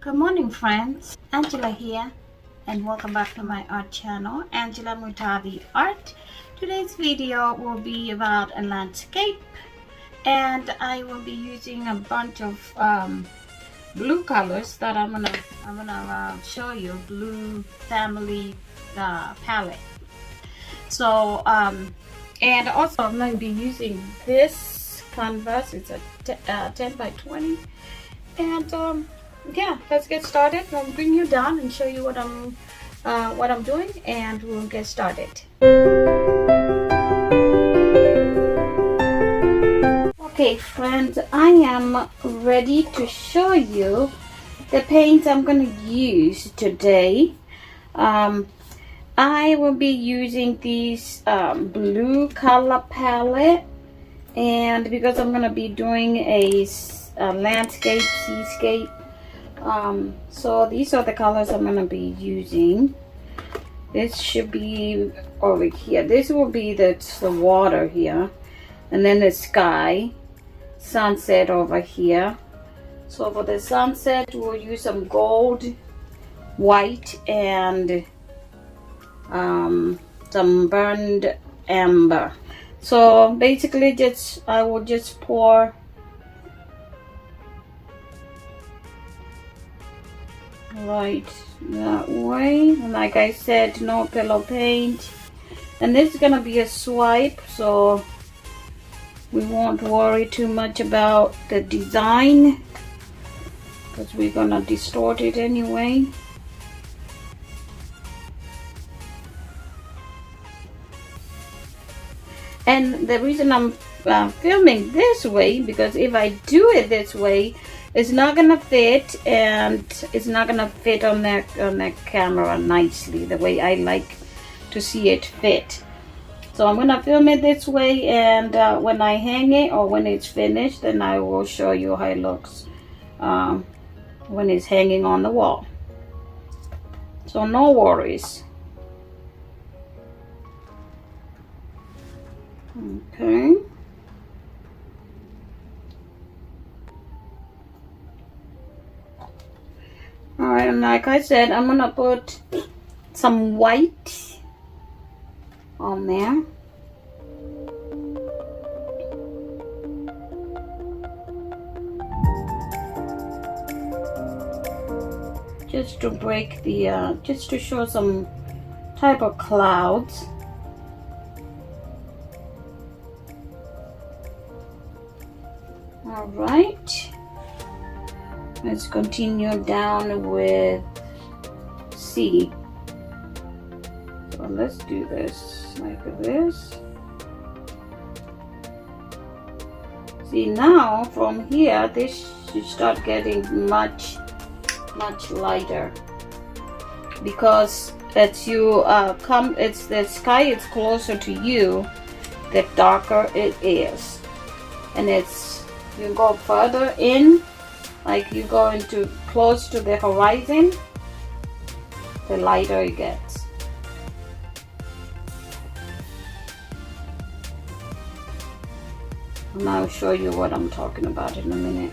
Good morning, friends. Angela here, and welcome back to my art channel, Angela Mutavi Art. Today's video will be about a landscape, and I will be using a bunch of blue colors that I'm gonna show you. Blue family palette. So and also I'm going to be using this canvas. It's a 10 by 20, and yeah, let's get started. I'll bring you down and show you what I'm doing, and we'll get started. Okay, friends, I am ready to show you the paints I'm going to use today. I will be using these blue color palette, and because I'm going to be doing a landscape, seascape, so these are the colors I'm going to be using. This should be over here. This will be the water here, and then the sky, sunset over here. So for the sunset, we'll use some gold, white, and some burned amber. So basically, I will just pour right that way. And like I said, no pillow paint, and this is gonna be a swipe, so we won't worry too much about the design because we're gonna distort it anyway. And the reason I'm filming this way, because if I do it this way, it's not gonna fit, and it's not gonna fit on the camera nicely the way I like to see it fit. So I'm gonna film it this way, and when I hang it or when it's finished, then I will show you how it looks when it's hanging on the wall. So no worries. Okay. Alright, and like I said, I'm gonna put some white on there. Just to break the, just to show some type of clouds. Alright, let's continue down with C. So let's do this like this. See, now from here, this should start getting much lighter, because as you it's the sky is closer to you, the darker it is, and you go further in, like you go into close to the horizon, the lighter it gets. And I'll show you what I'm talking about in a minute.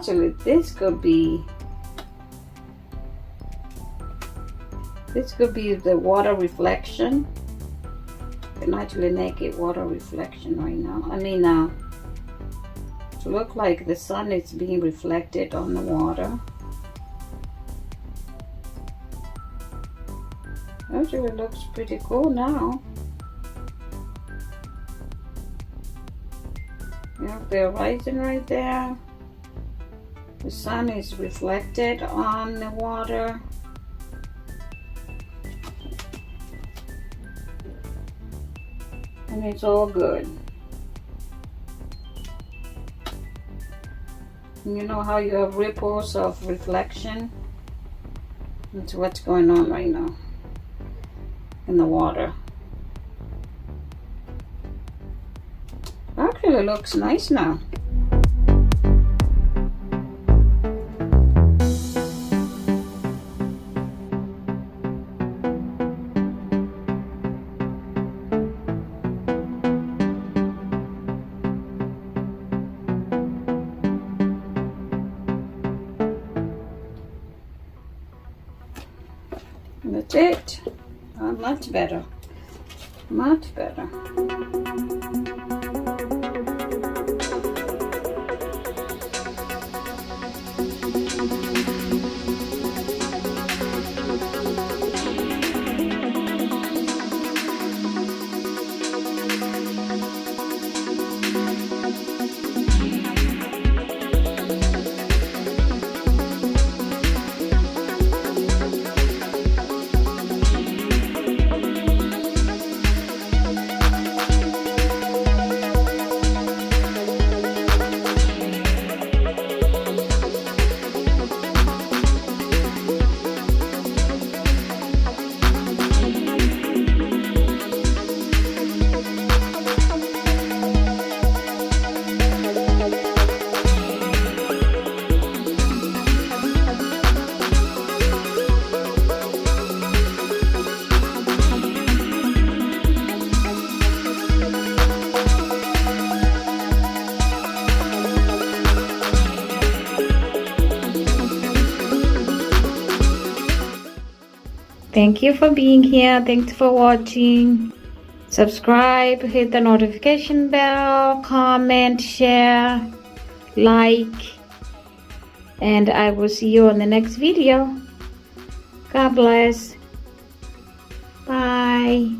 Actually, this could be the water reflection. You can actually make it water reflection right now. I mean, to look like the sun is being reflected on the water. Actually, looks pretty cool now. You have the horizon right there. The sun is reflected on the water. And it's all good. And you know how you have ripples of reflection? That's what's going on right now in the water. Actually looks nice now. And that's it. Oh, much better. Much better. Thank you for being here. Thanks for watching. Subscribe, hit the notification bell, comment, share, like, and I will see you on the next video. God bless. Bye.